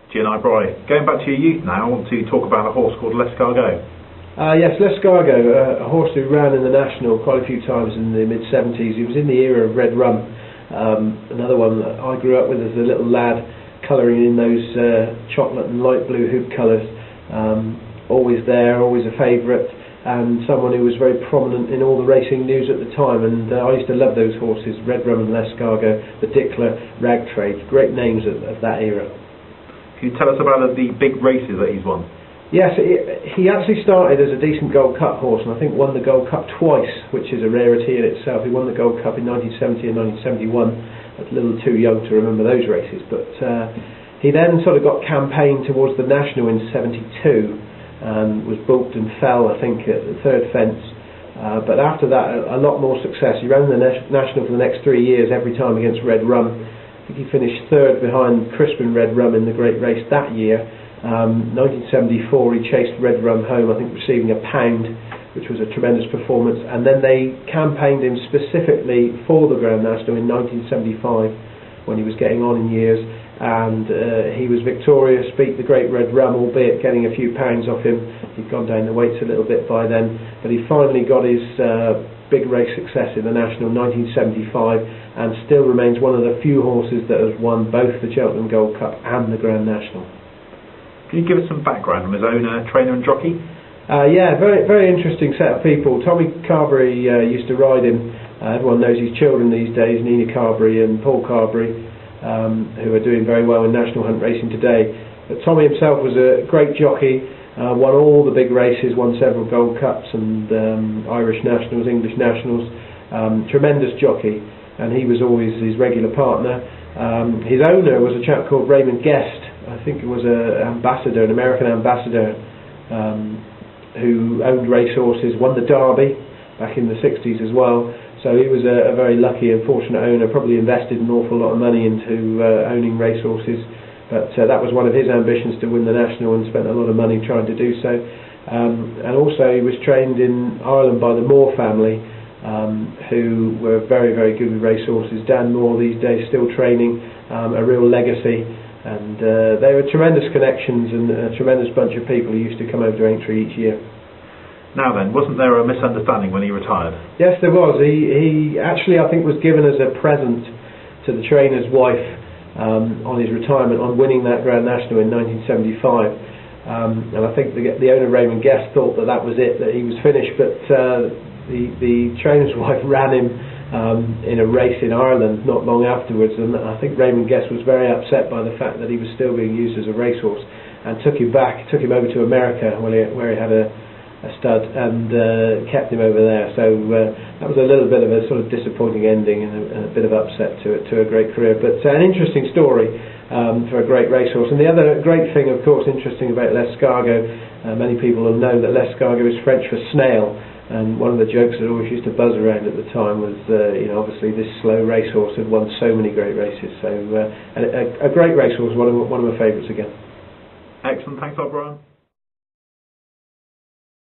GNI Bry, going back to your youth now, I want to talk about a horse called L'Escargot. Yes, L'Escargot, a horse who ran in the National quite a few times in the mid-70s. He was in the era of Red Rum, another one that I grew up with as a little lad, colouring in those chocolate and light blue hoop colours. Always there, always a favourite, and someone who was very prominent in all the racing news at the time. And I used to love those horses, Red Rum and L'Escargot, the Dickler, Ragtrade, great names of that era. Can you tell us about the big races that he's won? Yes, he actually started as a decent Gold Cup horse, and I think won the Gold Cup twice, which is a rarity in itself. He won the Gold Cup in 1970 and 1971. That's a little too young to remember those races, but he then sort of got campaigned towards the National in 72 and was balked and fell, I think, at the third fence. But after that, a lot more success. He ran the National for the next 3 years, every time against Red Rum. I think he finished third behind Crispin Red Rum in the great race that year. 1974 he chased Red Rum home, I think receiving £1, which was a tremendous performance, and then they campaigned him specifically for the Grand National in 1975 when he was getting on in years, and he was victorious, beat the great Red Rum, albeit getting a few pounds off him. He'd gone down the weights a little bit by then, but he finally got his big race success in the National 1975, and still remains one of the few horses that has won both the Cheltenham Gold Cup and the Grand National. Can you give us some background on his owner, trainer and jockey? Yeah, very very interesting set of people. Tommy Carberry used to ride him. Everyone knows his children these days, Nina Carberry and Paul Carberry, who are doing very well in national hunt racing today. But Tommy himself was a great jockey, won all the big races, won several Gold Cups and Irish Nationals, English Nationals. Tremendous jockey, and he was always his regular partner. His owner was a chap called Raymond Guest. I think it was an American ambassador, who owned racehorses, won the Derby back in the 60s as well. So he was a very lucky and fortunate owner, probably invested an awful lot of money into owning racehorses. But that was one of his ambitions, to win the National, and spent a lot of money trying to do so. And also he was trained in Ireland by the Moore family, who were very, very good with racehorses. Dan Moore these days still training, a real legacy. And they were tremendous connections and a tremendous bunch of people who used to come over to Aintree each year. Now then, wasn't there a misunderstanding when he retired? Yes, there was. He actually, I think, was given as a present to the trainer's wife on his retirement, on winning that Grand National in 1975. And I think the owner, Raymond Guest, thought that was it, that he was finished. But the trainer's wife ran him in a race in Ireland not long afterwards, and I think Raymond Guest was very upset by the fact that he was still being used as a racehorse, and took him over to America where he had a stud, and kept him over there. So that was a little bit of a sort of disappointing ending and a bit of upset to a great career, but an interesting story for a great racehorse. And the other great thing, of course, interesting about L'Escargot, many people will know that L'Escargot is French for snail. And one of the jokes that always used to buzz around at the time was, obviously this slow racehorse had won so many great races. So a great racehorse, one of my favourites again. Excellent, thanks a lot, Brian.